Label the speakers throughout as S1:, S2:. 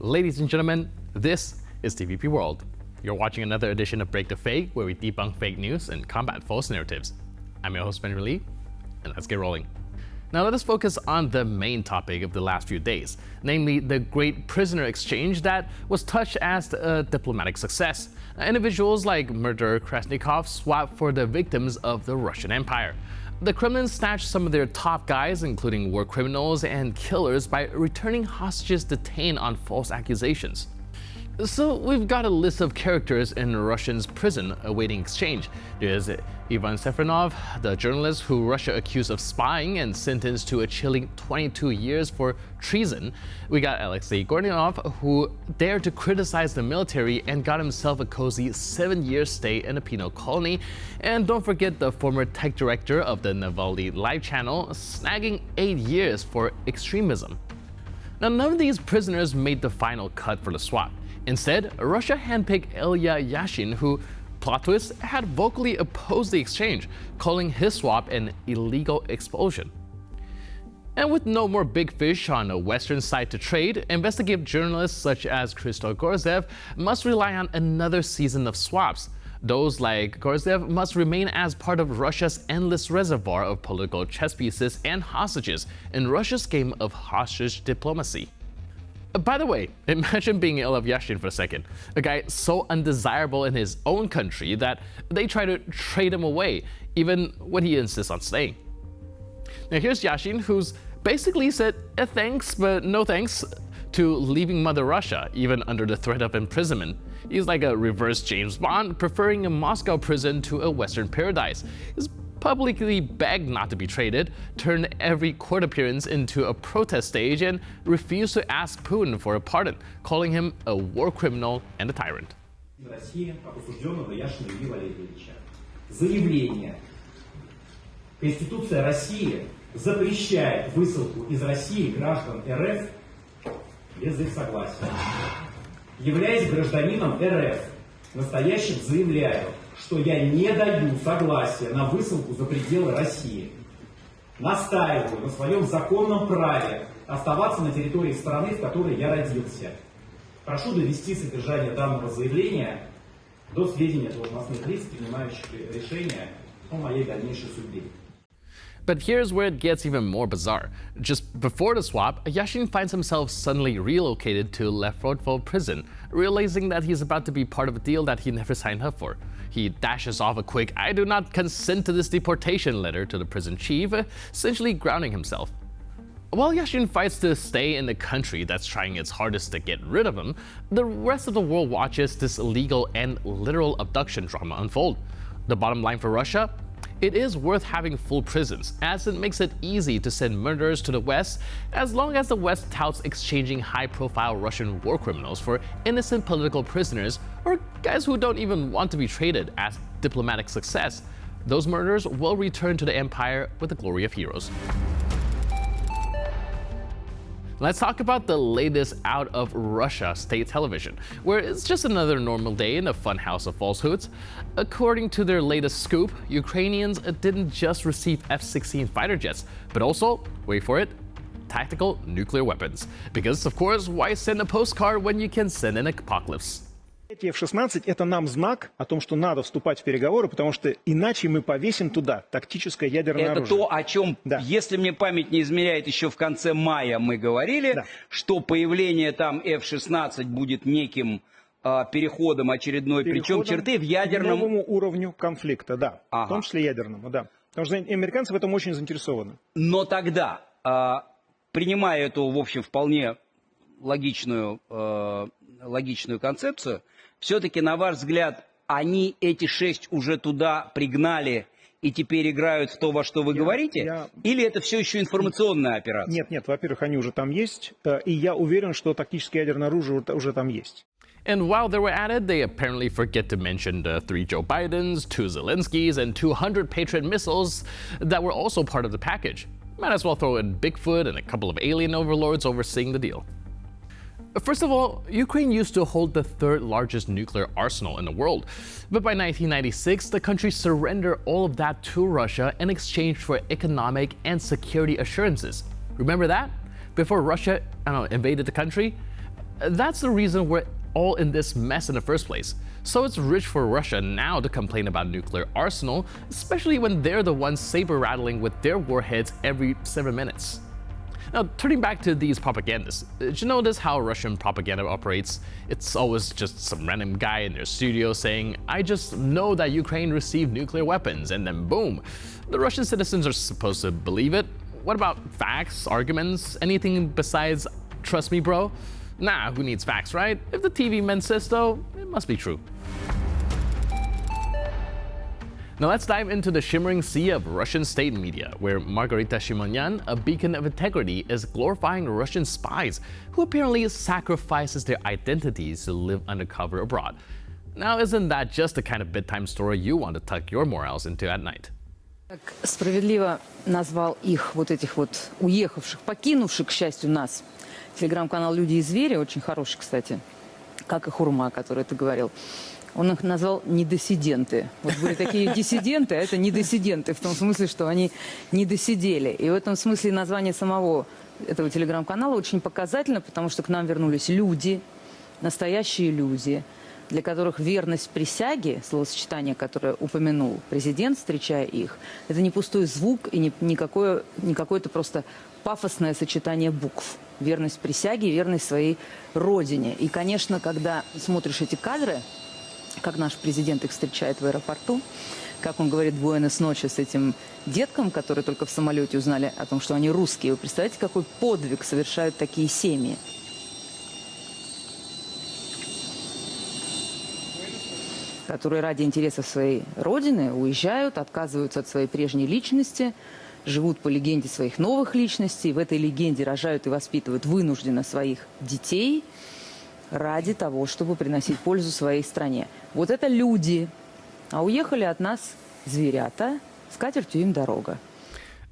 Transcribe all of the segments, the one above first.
S1: Ladies and gentlemen, this is TVP World. You're watching another edition of Break the Fake, where we debunk fake news and combat false narratives. I'm your host, Ben Lee, and let's get rolling. Now let us focus on the main topic of the last few days, namely the great prisoner exchange that was touched as a diplomatic success. Individuals like murderer Krasnikov swapped for the victims of the Russian Empire. The Kremlin snatched some of their top guys, including war criminals and killers, by returning hostages detained on false accusations. So we've got a list of characters in Russia's prison awaiting exchange. There's Ivan Sefronov, the journalist who Russia accused of spying and sentenced to a chilling 22 years for treason. We got Alexei Gornyanov, who dared to criticize the military and got himself a cozy 7-year stay in a penal colony. And don't forget the former tech director of the Navalny live channel, snagging 8 years for extremism. Now, none of these prisoners made the final cut for the swap. Instead, Russia handpicked Yashin, who, plot twist, had vocally opposed the exchange, calling his swap an illegal expulsion. And with no more big fish on the Western side to trade, investigative journalists such as Christoph Gorzev must rely on another season of swaps. Those like Gorzev must remain as part of Russia's endless reservoir of political chess pieces and hostages in Russia's game of hostage diplomacy. By the way, imagine being Ilya Yashin for a second, a guy so undesirable in his own country that they try to trade him away, even when he insists on staying. Now here's Yashin, who's basically said thanks but no thanks to leaving Mother Russia, even under the threat of imprisonment. He's like a reverse James Bond, preferring a Moscow prison to a Western paradise. He's publicly begged not to be traded, turned every court appearance into a protest stage, and refused to ask Putin for a pardon, calling him a war criminal and a tyrant.
S2: Заявление. Конституция России запрещает высылку из России граждан РФ без их согласия. Являясь гражданином РФ, настоящим заявляю, что я не даю согласия на высылку за пределы России. Настаиваю на своем законном праве оставаться на территории страны, в которой я родился. Прошу довести содержание данного заявления до сведения должностных лиц, принимающих решения о моей дальнейшей судьбе.
S1: But here's where it gets even more bizarre. Just before the swap, Yashin finds himself suddenly relocated to Lefrodville prison, realizing that he's about to be part of a deal that he never signed up for. He dashes off a quick "I do not consent to this deportation" letter to the prison chief, essentially grounding himself. While Yashin fights to stay in the country that's trying its hardest to get rid of him, the rest of the world watches this illegal and literal abduction drama unfold. The bottom line for Russia? It is worth having full prisons, as it makes it easy to send murderers to the West, as long as the West touts exchanging high-profile Russian war criminals for innocent political prisoners or guys who don't even want to be traded as diplomatic success. Those murderers will return to the empire with the glory of heroes. Let's talk about the latest out of Russia state television, where it's just another normal day in a funhouse of falsehoods. According to their latest scoop, Ukrainians didn't just receive F-16 fighter jets, but also, wait for it, tactical nuclear weapons. Because, of course, why send a postcard when you can send an apocalypse?
S3: Эти F-16 – это нам знак о том, что надо вступать в переговоры, потому что иначе мы повесим туда тактическое ядерное оружие.
S4: Это то, о чем, если мне память не изменяет, еще в конце мая мы говорили, что появление там F-16 будет неким переходом очередной, причем черты в ядерном...
S3: К новому уровню конфликта, да, в том числе ядерному, да. Потому что американцы в этом очень заинтересованы.
S4: Но тогда, принимая эту, в общем, вполне логичную концепцию, все-таки, на ваш взгляд, они эти 6 уже туда пригнали и теперь играют в то, во что вы говорите? Или это все еще информационная операция?
S3: Нет, во-первых, они уже там есть, и я уверен, что тактическое ядерное оружие уже там есть.
S1: And while they were at it, they apparently forget to mention the 3 Joe Bidens, 2 Zelenskys, and 200 Patriot missiles that were also part of the package. Might as well throw in Bigfoot and a couple of alien overlords overseeing the deal. First of all, Ukraine used to hold the 3rd largest nuclear arsenal in the world, but by 1996, the country surrendered all of that to Russia in exchange for economic and security assurances. Remember that? Before Russia invaded the country? that's the reason we're all in this mess in the first place. So it's rich for Russia now to complain about nuclear arsenal, especially when they're the ones saber-rattling with their warheads every 7 minutes. Now, turning back to these propagandists, did you notice how Russian propaganda operates? It's always just some random guy in their studio saying, "I just know that Ukraine received nuclear weapons," and then boom, the Russian citizens are supposed to believe it. What about facts, arguments, anything besides "trust me, bro"? Nah, who needs facts, right? If the TV men says so, it must be true. Now let's dive into the shimmering sea of Russian state media, where Margarita Shimonyan, a beacon of integrity, is glorifying Russian spies who apparently sacrifices their identities to live undercover abroad. Now isn't that just the kind of bedtime story you want to tuck your morals into at night?
S5: Справедливо назвал их, вот этих вот уехавших, покинувших, к счастью, нас. Телеграм-канал «Люди и звери», очень хороший, кстати, как и Хурма, о которой ты говорил. Он их назвал недиссиденты. Вот были такие диссиденты, а это недиссиденты, в том смысле, что они не досидели. И в этом смысле название самого этого телеграм-канала очень показательно, потому что к нам вернулись люди, настоящие люди, для которых верность присяге, словосочетание, которое упомянул президент, встречая их, это не пустой звук и не какое-то просто пафосное сочетание букв. Верность присяге, верность своей родине. И, конечно, когда смотришь эти кадры, как наш президент их встречает в аэропорту, как он говорит «буэнос ночес» с этим деткам, которые только в самолете узнали о том, что они русские. Вы представляете, какой подвиг совершают такие семьи? Которые ради интересов своей родины уезжают, отказываются от своей прежней личности, живут по легенде своих новых личностей, в этой легенде рожают и воспитывают вынужденно своих детей ради того, чтобы приносить пользу своей стране. Вот это люди. А уехали от нас зверята, с катертью им дорога.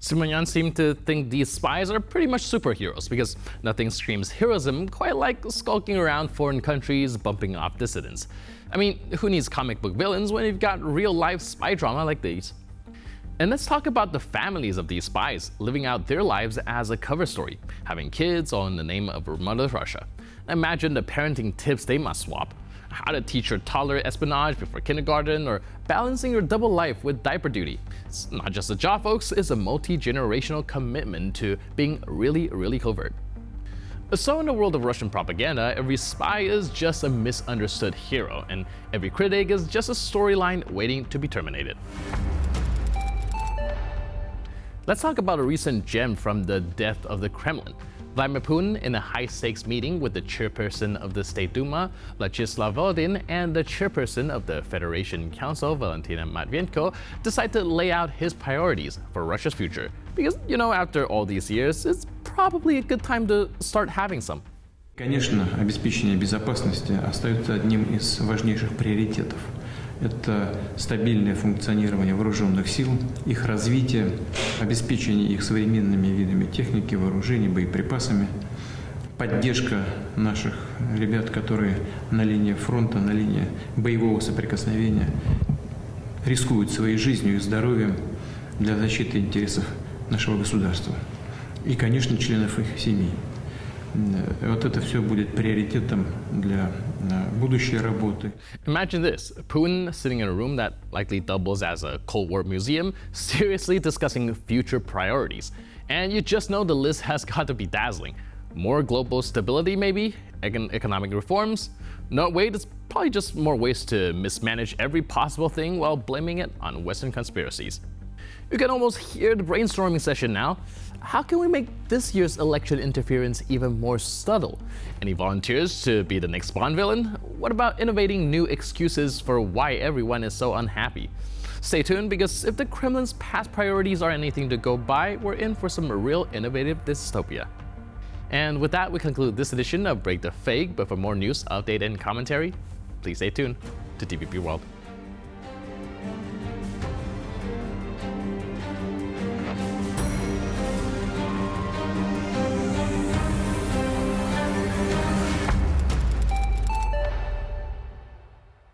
S1: Simonyan seemed to think these spies are pretty much superheroes because nothing screams heroism quite like skulking around foreign countries, bumping off dissidents. I mean, who needs comic book villains when you've got real-life spy drama like these? And let's talk about the families of these spies living out their lives as a cover story, having kids all in the name of Mother Russia. Imagine the parenting tips they must swap. How to teach your toddler espionage before kindergarten, or balancing your double life with diaper duty. It's not just a job, folks, it's a multi-generational commitment to being really, really covert. So in the world of Russian propaganda, every spy is just a misunderstood hero, and every critic is just a storyline waiting to be terminated. Let's talk about a recent gem from the death of the Kremlin. Vladimir Putin, in a high-stakes meeting with the chairperson of the State Duma, Vyacheslav Volodin, and the chairperson of the Federation Council, Valentina Matvienko, decided to lay out his priorities for Russia's future. Because, you know, after all these years, it's probably a good time to start having some.
S6: Конечно, обеспечение безопасности остается одним из важнейших приоритетов. Это стабильное функционирование вооруженных сил, их развитие, обеспечение их современными видами техники, вооружений, боеприпасами, поддержка наших ребят, которые на линии фронта, на линии боевого соприкосновения рискуют своей жизнью и здоровьем для защиты интересов нашего государства. И, конечно, членов их семей. Вот это все будет приоритетом для будущей работы.
S1: Imagine this, Putin sitting in a room that likely doubles as a Cold War museum, seriously discussing future priorities. And you just know the list has got to be dazzling. More global stability maybe? Economic reforms? No, wait, it's probably just more ways to mismanage every possible thing while blaming it on Western conspiracies. You can almost hear the brainstorming session now. How can we make this year's election interference even more subtle? Any volunteers to be the next Bond villain? What about innovating new excuses for why everyone is so unhappy? Stay tuned, because if the Kremlin's past priorities are anything to go by, we're in for some real innovative dystopia. And with that, we conclude this edition of Break the Fake, but for more news, update, and commentary, please stay tuned to TVP World.